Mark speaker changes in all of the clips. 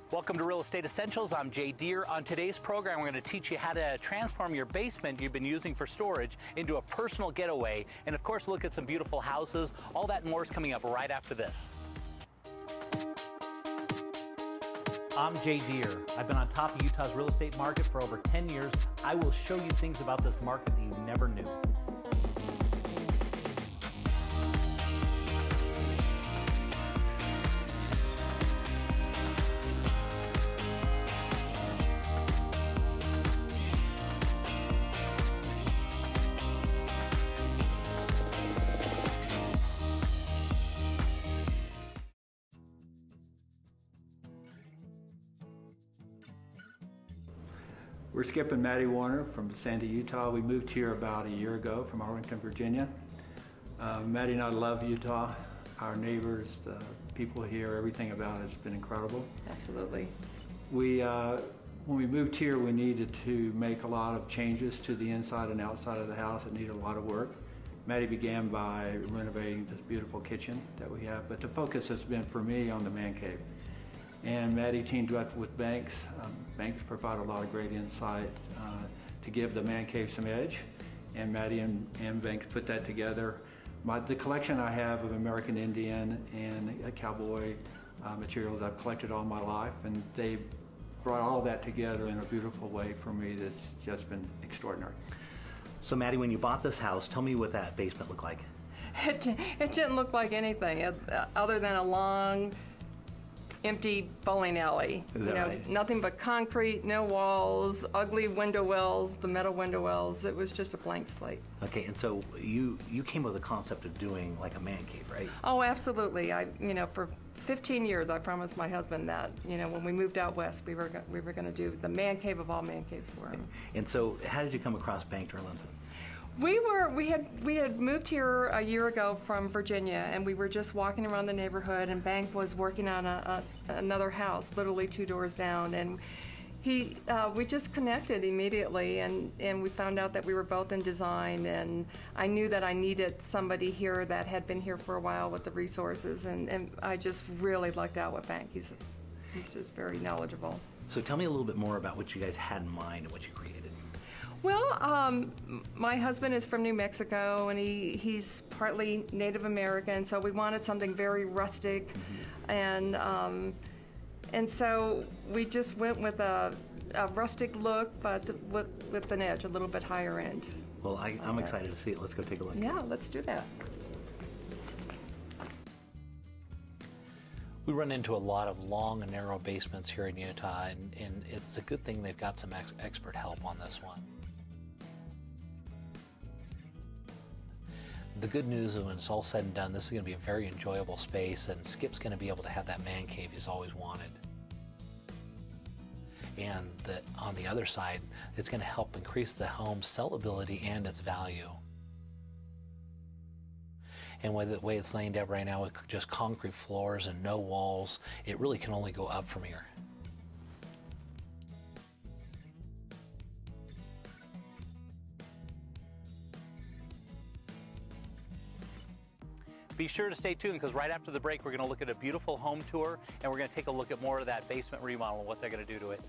Speaker 1: Welcome to Real Estate Essentials. I'm Jay Deher. On today's program, we're going to teach you how to transform your basement you've been using for storage into a personal getaway, and of course, look at some beautiful houses. All that and more is coming up right after this. I'm Jay Deher. I've been on top of Utah's real estate market for over 10 years. I will show you things about this market that you never knew.
Speaker 2: We're Skip and Maddie Warner from Sandy, Utah. We moved here about a year ago from Arlington, Virginia. Maddie and I love Utah. Our neighbors, the people here, everything about it has been incredible.
Speaker 3: Absolutely.
Speaker 2: When we moved here, we needed to make a lot of changes to the inside and outside of the house. It needed a lot of work. Maddie began by renovating this beautiful kitchen that we have, but the focus has been for me on the man cave. And Maddie teamed up with Bengt. Bengt provided a lot of great insight to give the man cave some edge. And Maddie and Bengt put that together. The collection I have of American Indian and cowboy materials I've collected all my life, and they brought all that together in a beautiful way for me that's just been extraordinary.
Speaker 1: So Maddie, when you bought this house, tell me what that basement looked like.
Speaker 3: It didn't look like anything other than a long, empty bowling alley.
Speaker 1: Is that right?
Speaker 3: Nothing but concrete, no walls, ugly window wells, the metal window wells. It was just a blank slate.
Speaker 1: Okay, and so you came with the concept of doing like a man cave, right?
Speaker 3: Oh, absolutely. For 15 years, I promised my husband that, when we moved out west, we were going to do the man cave of all man caves for him.
Speaker 1: And so, how did you come across Bengt Erlandsson?
Speaker 3: We had moved here a year ago from Virginia, and we were just walking around the neighborhood, and Bengt was working on another house, literally 2 doors down, and we just connected immediately, and we found out that we were both in design, and I knew that I needed somebody here that had been here for a while with the resources, and I just really lucked out with Bengt. He's just very knowledgeable.
Speaker 1: So tell me a little bit more about what you guys had in mind and what you created.
Speaker 3: Well, my husband is from New Mexico, and he's partly Native American, so we wanted something very rustic, and so we just went with a rustic look, but with an edge, a little bit higher end.
Speaker 1: Well, I'm excited to see it. Let's go take a look.
Speaker 3: Yeah, let's do that.
Speaker 4: We run into a lot of long and narrow basements here in Utah, and it's a good thing they've got some expert help on this one. The good news is when it's all said and done, this is going to be a very enjoyable space, and Skip's going to be able to have that man cave he's always wanted. And on the other side, it's going to help increase the home's sellability and its value. And with the way it's laying down right now with just concrete floors and no walls, it really can only go up from here.
Speaker 1: Be sure to stay tuned, because right after the break, we're going to look at a beautiful home tour, and we're going to take a look at more of that basement remodel and what they're going to do to it.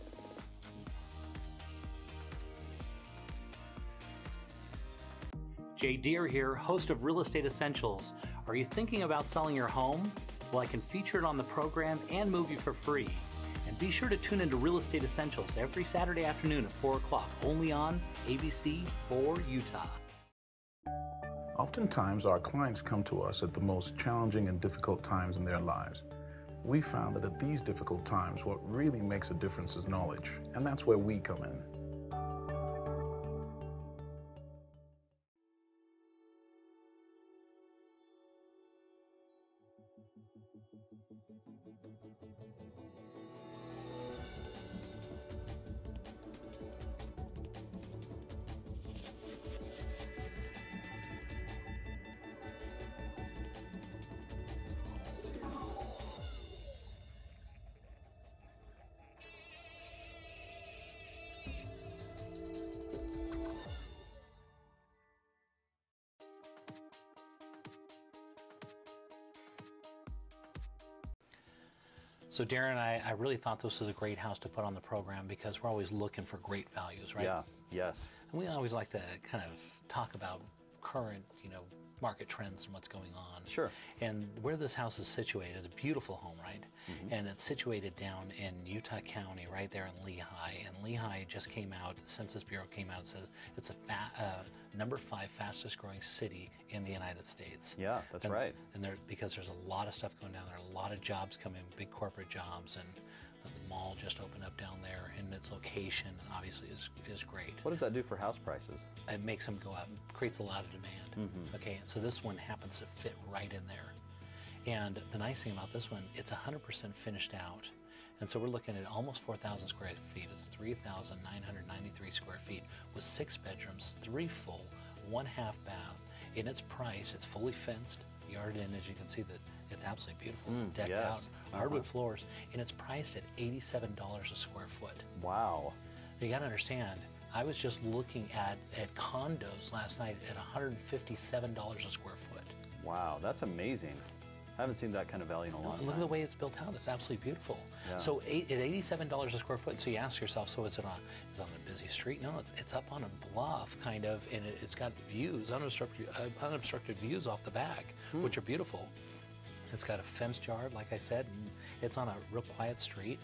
Speaker 1: Jay Deher here, host of Real Estate Essentials. Are you thinking about selling your home? Well, I can feature it on the program and move you for free. And be sure to tune into Real Estate Essentials every Saturday afternoon at 4 o'clock, only on ABC 4 Utah.
Speaker 5: Oftentimes, our clients come to us at the most challenging and difficult times in their lives. We found that at these difficult times, what really makes a difference is knowledge, and that's where we come in.
Speaker 4: So Darren and I really thought this was a great house to put on the program because we're always looking for great values, right?
Speaker 6: Yeah, yes.
Speaker 4: And we always like to kind of talk about current, market trends and what's going on.
Speaker 6: Sure.
Speaker 4: And where this house is situated is a beautiful home, right? And it's situated down in Utah County, right there in Lehi. And Lehi just came out, the Census Bureau came out and says it's a number 5 fastest growing city in the United States.
Speaker 6: Yeah, that's right.
Speaker 4: And because there's a lot of stuff going down there, a lot of jobs coming, big corporate jobs, and the mall just opened up down there, and its location obviously is great.
Speaker 6: What does that do for house prices?
Speaker 4: It makes them go up, creates a lot of demand. Okay, and so this one happens to fit right in there. And the nice thing about this one, it's 100% finished out. And so we're looking at almost 4,000 square feet. It's 3,993 square feet with 6 bedrooms, 3 full, 1 half bath. In its price, it's fully fenced, yard in, as you can see that it's absolutely beautiful. It's decked out, hardwood floors, and it's priced at $87 a square foot.
Speaker 6: Wow.
Speaker 4: You got to understand, I was just looking at condos last night at $157 a square foot.
Speaker 6: Wow, that's amazing. I haven't seen that kind of value in a long time.
Speaker 4: Look at the way it's built out. It's absolutely beautiful.
Speaker 6: Yeah.
Speaker 4: So at $87 a square foot, so you ask yourself, so is it on a busy street? No, it's up on a bluff, kind of, and it's got views, unobstructed views off the back, which are beautiful. It's got a fenced yard, like I said, and it's on a real quiet street.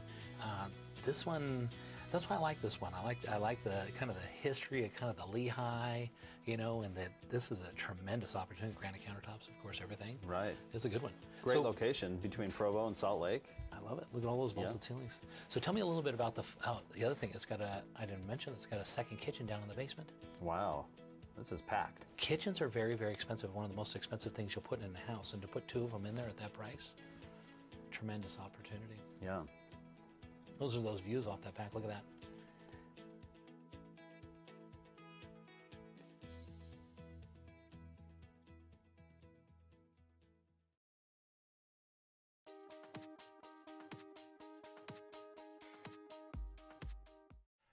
Speaker 4: This one, that's why I like this one. I like the kind of the history of kind of the Lehi, and that this is a tremendous opportunity. Granite countertops, of course, everything.
Speaker 6: Right.
Speaker 4: It's a good one.
Speaker 6: Great location between Provo and Salt Lake.
Speaker 4: I love it. Look at all those vaulted ceilings. So tell me a little bit about the other thing. I didn't mention, it's got a second kitchen down in the basement.
Speaker 6: Wow. This is packed.
Speaker 4: Kitchens are very, very expensive. One of the most expensive things you'll put in a house, and to put 2 of them in there at that price, tremendous opportunity.
Speaker 6: Yeah.
Speaker 4: Those are those views off that back. Look at that.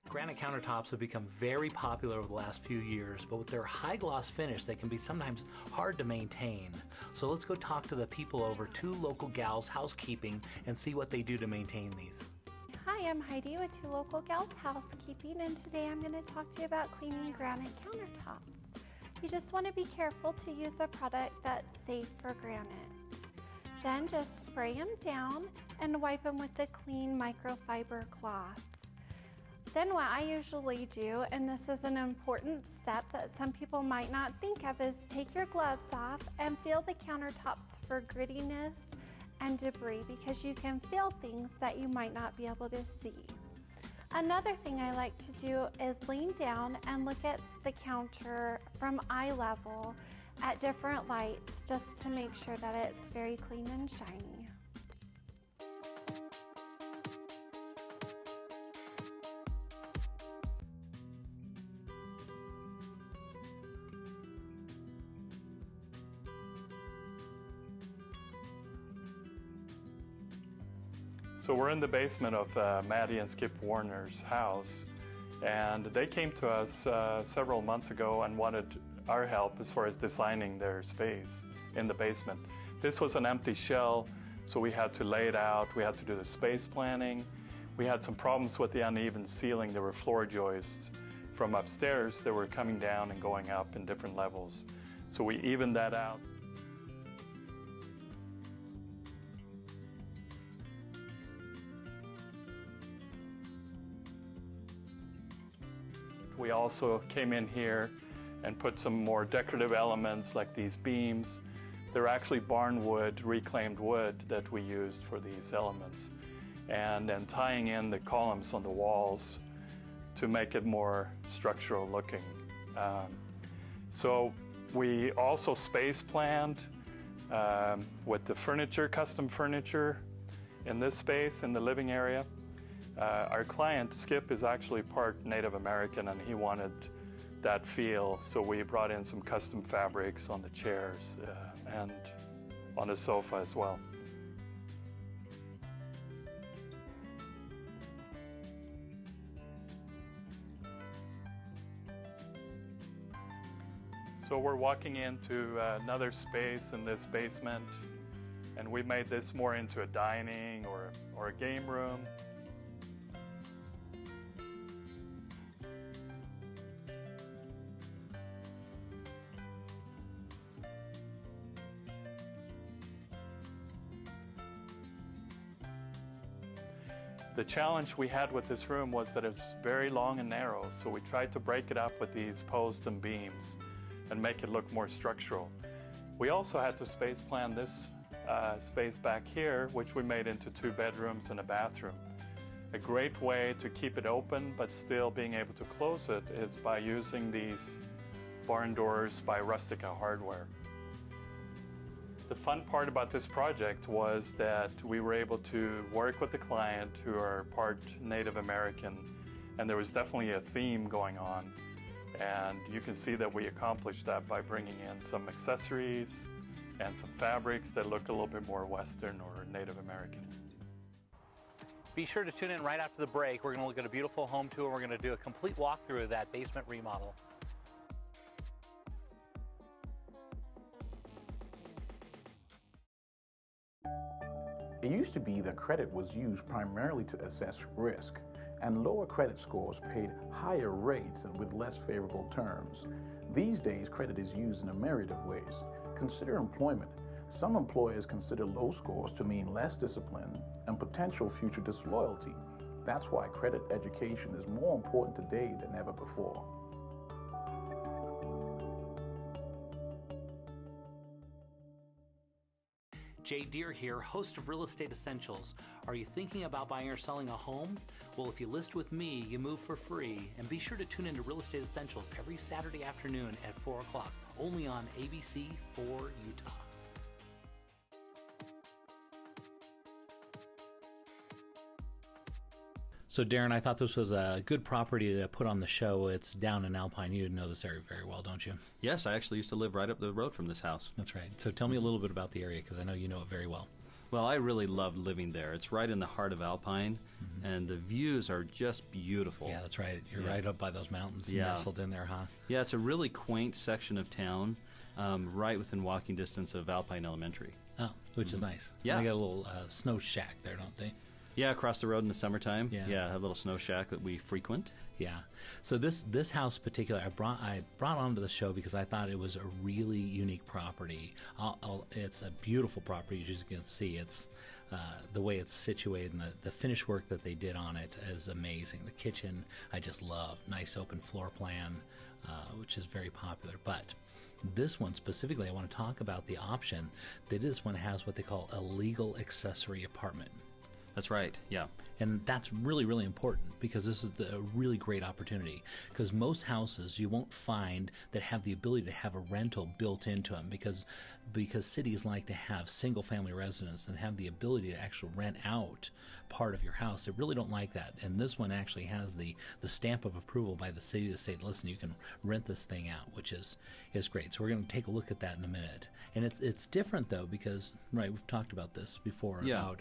Speaker 4: Granite countertops have become very popular over the last few years, but with their high gloss finish, they can be sometimes hard to maintain. So let's go talk to the people over 2 Local Gals Housekeeping and see what they do to maintain these.
Speaker 7: Hi, I'm Heidi with 2 Local Gals Housekeeping, and today I'm going to talk to you about cleaning granite countertops. You just want to be careful to use a product that's safe for granite. Then just spray them down and wipe them with a clean microfiber cloth. Then what I usually do, and this is an important step that some people might not think of, is take your gloves off and feel the countertops for grittiness and debris, because you can feel things that you might not be able to see. Another thing I like to do is lean down and look at the counter from eye level at different lights, just to make sure that it's very clean and shiny.
Speaker 8: So we're in the basement of Maddie and Skip Warner's house, and they came to us several months ago and wanted our help as far as designing their space in the basement. This was an empty shell, so we had to lay it out, we had to do the space planning. We had some problems with the uneven ceiling. There were floor joists from upstairs that were coming down and going up in different levels. So we evened that out. We also came in here and put some more decorative elements like these beams. They're actually barn wood, reclaimed wood that we used for these elements. And then tying in the columns on the walls to make it more structural looking. So we also space planned with the furniture, custom furniture in this space in the living area. Our client, Skip, is actually part Native American, and he wanted that feel, so we brought in some custom fabrics on the chairs and on the sofa as well. So we're walking into another space in this basement, And we made this more into a dining or a game room. The challenge we had with this room was that it's very long and narrow, so we tried to break it up with these posts and beams and make it look more structural. We also had to space plan this space back here, which we made into 2 bedrooms and a bathroom. A great way to keep it open but still being able to close it is by using these barn doors by Rustica Hardware. The fun part about this project was that we were able to work with the client who are part Native American, and there was definitely a theme going on. And you can see that we accomplished that by bringing in some accessories and some fabrics that look a little bit more Western or Native American.
Speaker 1: Be sure to tune in right after the break. We're going to look at a beautiful home tour. We're going to do a complete walkthrough of that basement remodel.
Speaker 5: It used to be that credit was used primarily to assess risk, and lower credit scores paid higher rates and with less favorable terms. These days, credit is used in a myriad of ways. Consider employment. Some employers consider low scores to mean less discipline and potential future disloyalty. That's why credit education is more important today than ever before.
Speaker 1: Jay Deher here, host of Real Estate Essentials. Are you thinking about buying or selling a home? Well, if you list with me, you move for free. And be sure to tune into Real Estate Essentials every Saturday afternoon at 4 o'clock, only on ABC 4 Utah. So Darren, I thought this was a good property to put on the show. It's down in Alpine. You know this area very well, don't you?
Speaker 9: Yes, I actually used to live right up the road from this house.
Speaker 1: That's right. So tell me a little bit about the area, because I know you know it very well.
Speaker 9: Well, I really loved living there. It's right in the heart of Alpine, and the views are just beautiful.
Speaker 1: Yeah, that's right. You're right up by those mountains, nestled in there, huh?
Speaker 9: Yeah, it's a really quaint section of town, right within walking distance of Alpine Elementary.
Speaker 1: Oh, which is nice.
Speaker 9: Yeah.
Speaker 1: They got a little snow shack there, don't they?
Speaker 9: Yeah, across the road in the summertime.
Speaker 1: Yeah.
Speaker 9: A little snow shack that we frequent.
Speaker 1: Yeah. So this house in particular, I brought onto the show because I thought it was a really unique property. It's a beautiful property, as you can see. It's the way it's situated and the finish work that they did on it is amazing. The kitchen, I just love. Nice open floor plan, which is very popular. But this one specifically, I want to talk about the option that this one has what they call a legal accessory apartment.
Speaker 9: That's right, yeah.
Speaker 1: And that's really, really important because this is a really great opportunity. Because most houses you won't find that have the ability to have a rental built into them because cities like to have single-family residents and have the ability to actually rent out part of your house. They really don't like that. And this one actually has the stamp of approval by the city to say, listen, you can rent this thing out, which is great. So we're going to take a look at that in a minute. And it's different, though, because, right, we've talked about this before about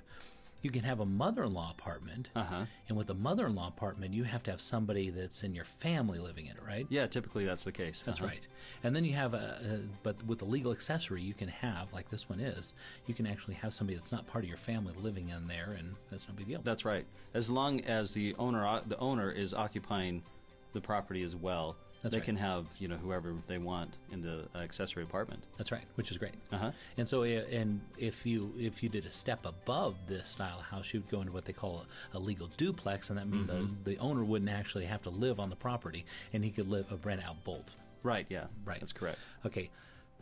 Speaker 1: you can have a mother-in-law apartment, and with a mother-in-law apartment, you have to have somebody that's in your family living in it, right?
Speaker 9: Yeah, typically that's the case.
Speaker 1: That's right. And then you have but with a legal accessory, you can have, like this one is, you can actually have somebody that's not part of your family living in there, and that's no big deal.
Speaker 9: That's right. As long as the owner is occupying the property as well.
Speaker 1: That's
Speaker 9: they
Speaker 1: right.
Speaker 9: can have whoever they want in the accessory apartment.
Speaker 1: That's right, which is great. And so, if you did a step above this style house, you'd go into what they call a legal duplex, and that means the owner wouldn't actually have to live on the property, and he could rent out both.
Speaker 9: Right. Yeah.
Speaker 1: Right.
Speaker 9: That's correct.
Speaker 1: Okay.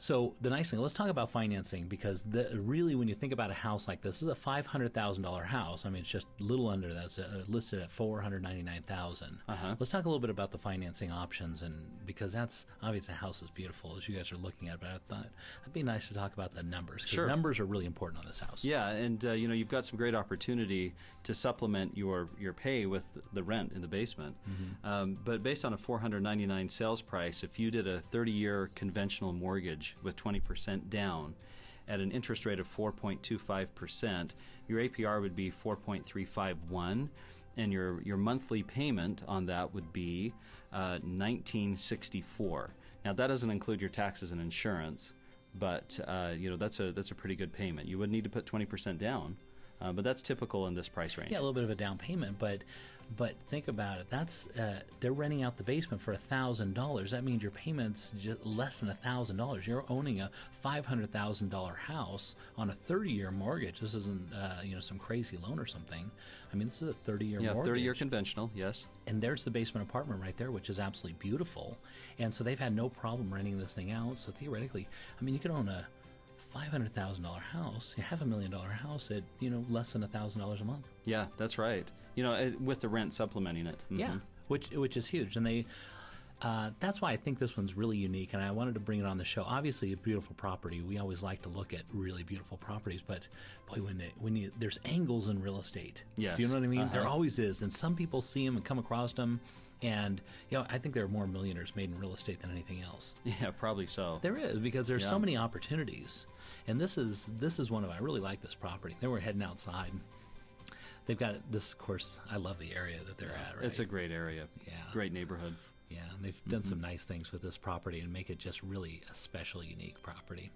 Speaker 1: So the nice thing, let's talk about financing, because really when you think about a house like this is a $500,000 house. I mean, it's just a little under that. It's listed at $499,000. Let's talk a little bit about the financing options, and because that's obviously the house is beautiful as you guys are looking at it, but I thought it'd be nice to talk about the numbers.
Speaker 9: Sure.
Speaker 1: Numbers are really important on this house.
Speaker 9: Yeah, and you've got some great opportunity to supplement your pay with the rent in the basement. But based on a $499 sales price, if you did a 30-year conventional mortgage with 20% down at an interest rate of 4.25%, your APR would be 4.351, and your monthly payment on that would be $1964. Now that doesn't include your taxes and insurance, but that's a pretty good payment. You would need to put 20% down, but that's typical in this price range.
Speaker 4: Yeah, a little bit of a down payment, but think about it. That's they're renting out the basement for $1,000. That means your payment's just less than $1,000. You're owning a $500,000 house on a 30-year mortgage. This isn't some crazy loan or something. I mean, this is a 30-year mortgage.
Speaker 9: Yeah, 30-year conventional, yes.
Speaker 4: And there's the basement apartment right there, which is absolutely beautiful. And so they've had no problem renting this thing out. So theoretically, I mean, you could own a $500,000 house, a $500,000 house at less than $1,000 a month.
Speaker 9: Yeah, that's right. With the rent supplementing it. Mm-hmm.
Speaker 4: Yeah, which is huge, and they that's why I think this one's really unique, and I wanted to bring it on the show. Obviously, a beautiful property. We always like to look at really beautiful properties, but boy, when there's angles in real estate.
Speaker 9: Yes.
Speaker 4: Do you know what I mean? There always is, and some people see them and come across them. And I think there are more millionaires made in real estate than anything else.
Speaker 9: Yeah, probably so.
Speaker 4: There is, because there's so many opportunities, and this is one of I really like this property. Then we're heading outside. They've got this, of course. I love the area that they're at. Right?
Speaker 9: It's a great area.
Speaker 4: Yeah,
Speaker 9: great neighborhood.
Speaker 4: Yeah, and they've done some nice things with this property and make it just really a special, unique property.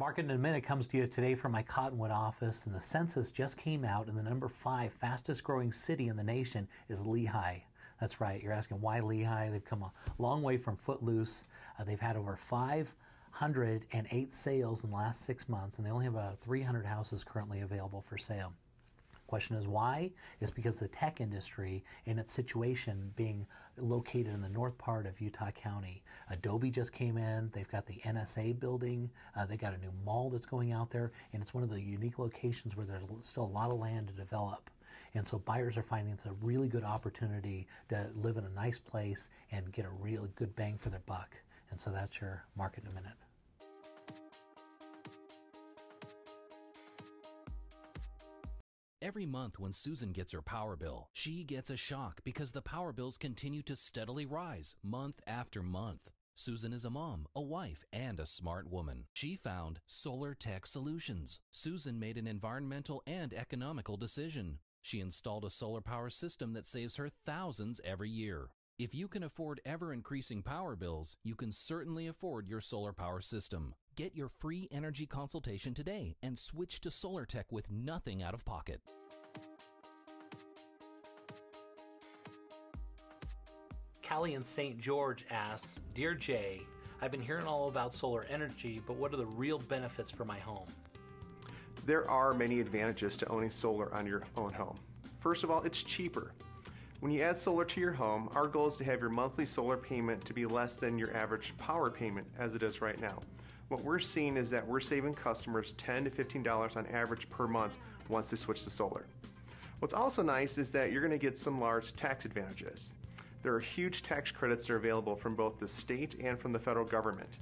Speaker 4: Market in a Minute comes to you today from my Cottonwood office, and the census just came out, and the number 5 fastest growing city in the nation is Lehi. That's right. You're asking why Lehi? They've come a long way from Footloose. They've had over 508 sales in the last 6 months, and they only have about 300 houses currently available for sale. Question is why? It's because the tech industry and its situation being located in the north part of Utah County. Adobe just came in. They've got the NSA building. They got a new mall that's going out there, and it's one of the unique locations where there's still a lot of land to develop. And so buyers are finding it's a really good opportunity to live in a nice place and get a really good bang for their buck. And so that's your Market in a Minute.
Speaker 10: Every month when Susan gets her power bill, she gets a shock because the power bills continue to steadily rise month after month. Susan is a mom, a wife, and a smart woman. She found Solar Tech Solutions. Susan made an environmental and economical decision. She installed a solar power system that saves her thousands every year. If you can afford ever-increasing power bills, you can certainly afford your solar power system. Get your free energy consultation today and switch to Solar Tech with nothing out of pocket.
Speaker 4: Callie in St. George asks, Dear Jay, I've been hearing all about solar energy, but what are the real benefits for my home?
Speaker 11: There are many advantages to owning solar on your own home. First of all, it's cheaper. When you add solar to your home, our goal is to have your monthly solar payment to be less than your average power payment as it is right now. What we're seeing is that we're saving customers $10 to $15 on average per month once they switch to solar. What's also nice is that you're going to get some large tax advantages. There are huge tax credits that are available from both the state and from the federal government.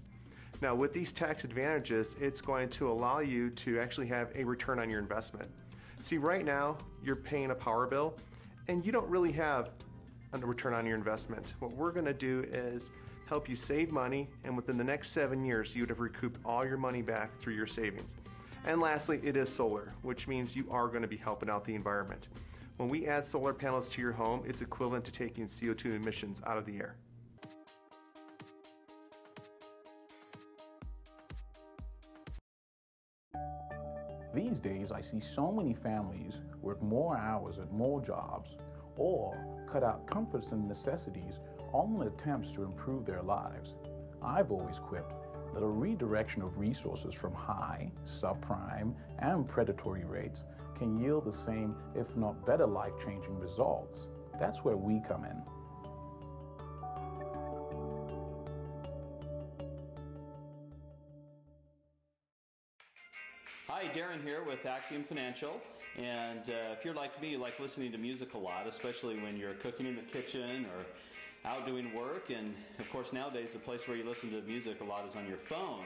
Speaker 11: Now with these tax advantages, it's going to allow you to actually have a return on your investment. See, right now you're paying a power bill and you don't really have a return on your investment. What we're going to do is help you save money, and within the next 7 years you would have recouped all your money back through your savings. And lastly, it is solar, which means you are going to be helping out the environment. When we add solar panels to your home, it's equivalent to taking CO2 emissions out of the air.
Speaker 5: These days, I see so many families work more hours at more jobs or cut out comforts and necessities all in attempts to improve their lives. I've always quipped that a redirection of resources from high, subprime, and predatory rates can yield the same, if not better, life-changing results. That's where we come in.
Speaker 9: Hi, Darren here with Axiom Financial, and if you're like me, you like listening to music a lot, especially when you're cooking in the kitchen or out doing work, and of course nowadays the place where you listen to music a lot is on your phone.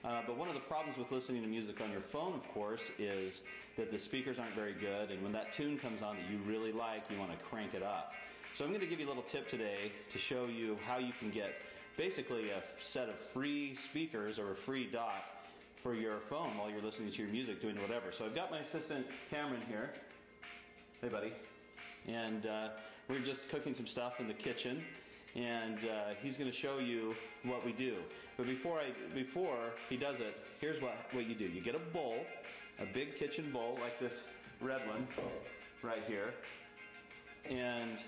Speaker 9: But one of the problems with listening to music on your phone, of course, is that the speakers aren't very good, and when that tune comes on that you really like, you want to crank it up. So I'm going to give you a little tip today to show you how you can get basically a set of free speakers or a free dock for your phone while you're listening to your music, doing whatever. So I've got my assistant Cameron here. Hey, buddy. And we're just cooking some stuff in the kitchen, and he's going to show you what we do. But before he does it, here's what you do. You get a bowl, a big kitchen bowl like this red one right here, and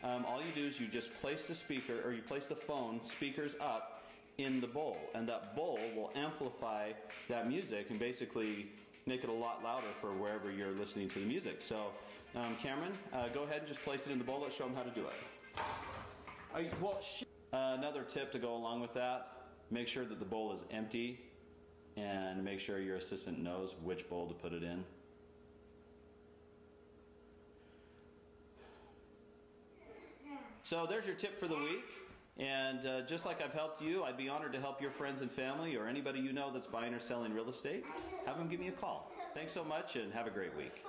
Speaker 9: all you do is you just place the speaker, or you place the phone speakers up in the bowl, and that bowl will amplify that music and basically make it a lot louder for wherever you're listening to the music. So Cameron, go ahead and just place it in the bowl. Let's show them how to do it. Another tip to go along with that, make sure that the bowl is empty and make sure your assistant knows which bowl to put it in. So there's your tip for the week. And just like I've helped you, I'd be honored to help your friends and family or anybody you know that's buying or selling real estate. Have them give me a call. Thanks so much and have a great week.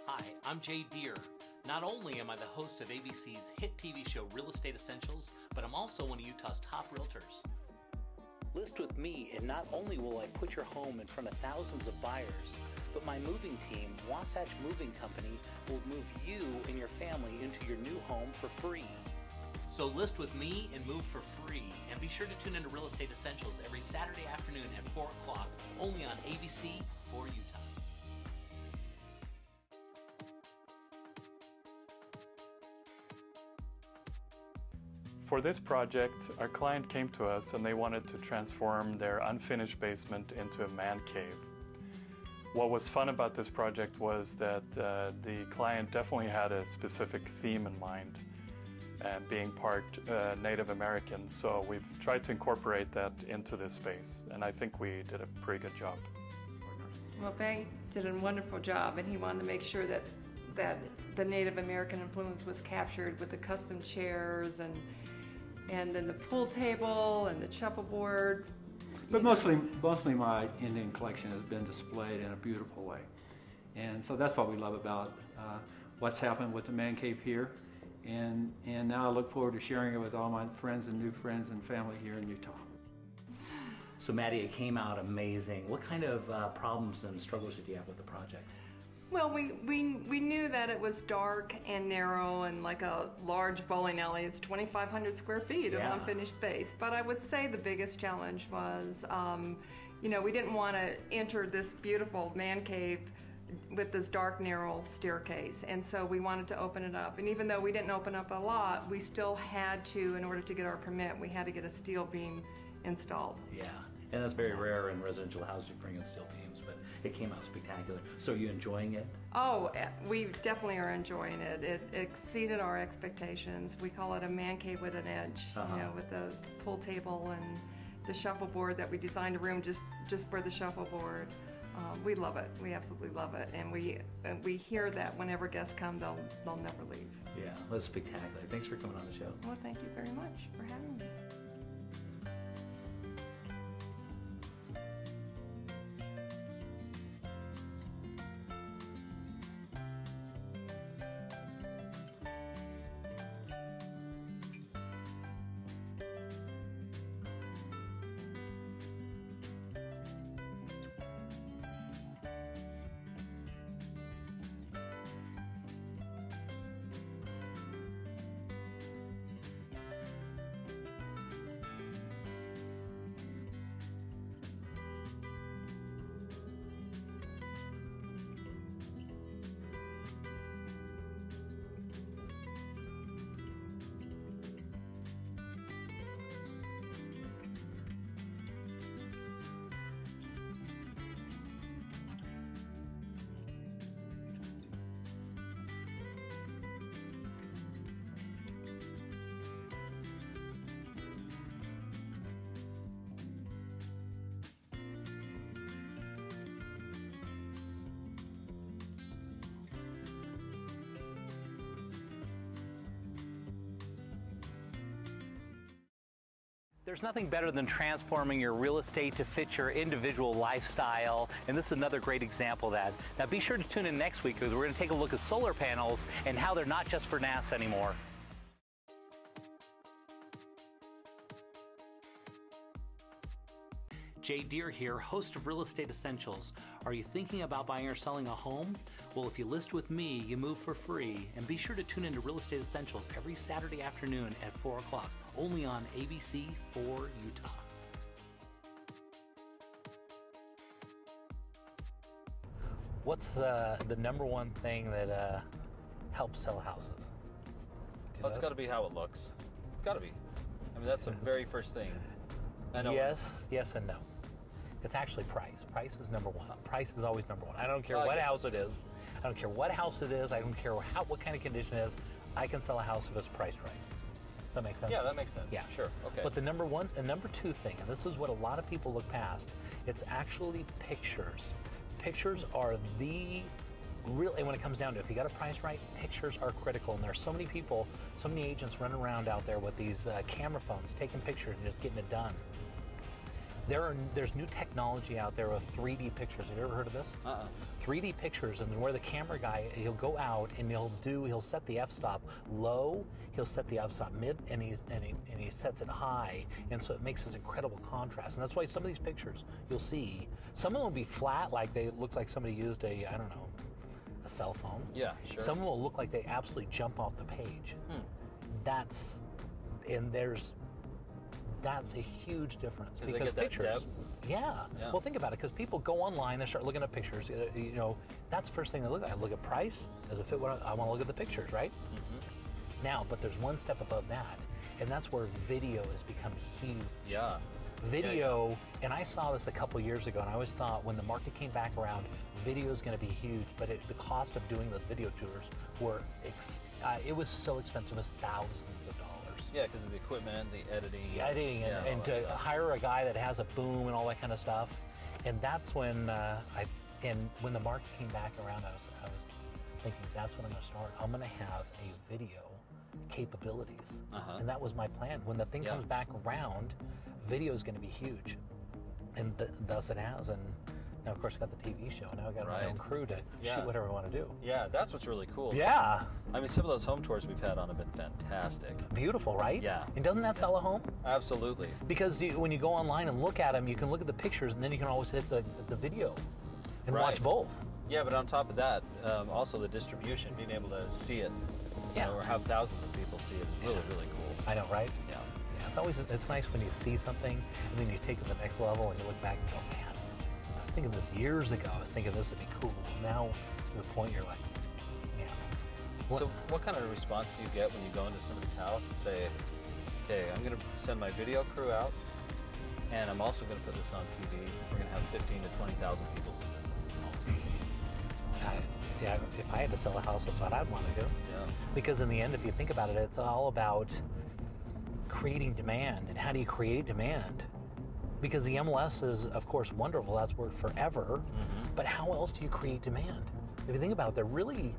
Speaker 1: Hi, I'm Jay Deher. Not only am I the host of ABC's hit TV show Real Estate Essentials, but I'm also one of Utah's top realtors. List with me, and not only will I put your home in front of thousands of buyers, but my moving team, Wasatch Moving Company, will move you and your family into your new home for free. So list with me and move for free. And be sure to tune into Real Estate Essentials every Saturday afternoon at 4 o'clock, only on ABC for Utah.
Speaker 8: For this project, our client came to us and they wanted to transform their unfinished basement into a man cave. What was fun about this project was that the client definitely had a specific theme in mind, being part Native American. So we've tried to incorporate that into this space, and I think we did a pretty good job.
Speaker 3: Well, Bengt did a wonderful job, and he wanted to make sure that the Native American influence was captured with the custom chairs and then the pool table and the shuffleboard.
Speaker 2: But mostly my Indian collection has been displayed in a beautiful way. And so that's what we love about what's happened with the man cave here. And now I look forward to sharing it with all my friends and new friends and family here in Utah.
Speaker 1: So Maddie, it came out amazing. What kind of problems and struggles did you have with the project?
Speaker 3: Well, we knew that it was dark and narrow and like a large bowling alley. It's 2,500 square feet of unfinished space. But I would say the biggest challenge was, we didn't want to enter this beautiful man cave with this dark, narrow staircase. And so we wanted to open it up. And even though we didn't open up a lot, we still had to, in order to get our permit, we had to get a steel beam installed.
Speaker 1: Yeah, and that's very rare in residential houses to bring in steel beams. It came out spectacular. So are you enjoying it?
Speaker 3: Oh, we definitely are enjoying it. It exceeded our expectations. We call it a man cave with an edge, with the pool table and the shuffleboard that we designed a room just for the shuffleboard. We love it. We absolutely love it. And we hear that whenever guests come, they'll never leave.
Speaker 1: Yeah, that's spectacular. Thanks for coming on the show.
Speaker 3: Well, thank you very much for having me.
Speaker 1: There's nothing better than transforming your real estate to fit your individual lifestyle, and this is another great example of that. Now be sure to tune in next week because we're going to take a look at solar panels and how they're not just for NASA anymore. Jay Deher here, host of Real Estate Essentials. Are you thinking about buying or selling a home? Well, if you list with me, you move for free. And be sure to tune into Real Estate Essentials every Saturday afternoon at 4 o'clock, only on ABC 4 Utah. What's the number one thing that helps sell houses?
Speaker 9: Well, it's got to be how it looks. It's got to be. I mean, that's the very first thing. I know.
Speaker 1: Yes and no. It's actually price. Price is number one. Price is always number one. I don't care what house it is. I don't care what house it is. I don't care what kind of condition it is. I can sell a house if it's priced right. Does that make sense?
Speaker 9: Yeah, that makes sense. Yeah. Sure. Okay.
Speaker 1: But the number one and number two thing, and this is what a lot of people look past, it's actually pictures. Pictures are the really, when it comes down to it, if you got a price right, pictures are critical. And there's so many people, so many agents running around out there with these camera phones, taking pictures and just getting it done. There's new technology out there with 3D pictures. Have you ever heard of this? 3D pictures, and where the camera guy, he'll go out and he'll set the f-stop low, he'll set the f-stop mid, and he sets it high, and so it makes this incredible contrast. And that's why some of these pictures you'll see, some of them will be flat, like they look like somebody used a cell phone.
Speaker 9: Yeah, sure.
Speaker 1: Some of them will look like they absolutely jump off the page. That's a huge difference because
Speaker 9: they get
Speaker 1: pictures.
Speaker 9: That depth.
Speaker 1: Yeah. Well, think about it, because people go online and start looking at pictures. That's the first thing they look at. I look at price. Does it fit what I want to look at the pictures, right? Now, but there's one step above that, and that's where video has become huge.
Speaker 9: Yeah.
Speaker 1: Video, and I saw this a couple years ago, and I always thought when the market came back around, video is going to be huge, but the cost of doing those video tours it was so expensive, it was thousands of dollars.
Speaker 9: Yeah, because of the equipment, the editing.
Speaker 1: And to hire a guy that has a boom and all that kind of stuff. And that's when when the market came back around, I was thinking, that's what I'm going to start. I'm going to have a video capabilities. And that was my plan. When the thing comes back around, video is going to be huge. And thus it has. And now, of course, I got the TV show. Now I got my own crew to shoot whatever I want to do.
Speaker 9: Yeah, that's what's really cool.
Speaker 1: Yeah.
Speaker 9: I mean, some of those home tours we've had on have been fantastic.
Speaker 1: Beautiful, right?
Speaker 9: Yeah.
Speaker 1: And doesn't that sell a home?
Speaker 9: Absolutely.
Speaker 1: Because when you go online and look at them, you can look at the pictures, and then you can always hit the video and watch both.
Speaker 9: Yeah, but on top of that, also the distribution, being able to see it, or have thousands of people see it is really, really cool.
Speaker 1: I know, right?
Speaker 9: Yeah.
Speaker 1: It's nice when you see something, and then you take it to the next level, and you look back and go, man, I was thinking this years ago. I was thinking this would be cool. Now, to the point you're like, man.
Speaker 9: So what kind of response do you get when you go into somebody's house and say, okay, I'm going to send my video crew out, and I'm also going to put this on TV. We're going to have 15 to 20,000 people see this.
Speaker 1: If I had to sell a house, that's what I'd want to do.
Speaker 9: Yeah.
Speaker 1: Because in the end, if you think about it, it's all about creating demand. And how do you create demand? Because the MLS is, of course, wonderful. That's worked forever. But how else do you create demand? If you think about it, they're really,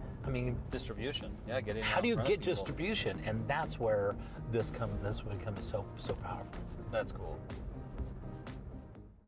Speaker 9: distribution. Yeah, getting.
Speaker 1: How do you get distribution? And that's where this would become so powerful.
Speaker 9: That's cool.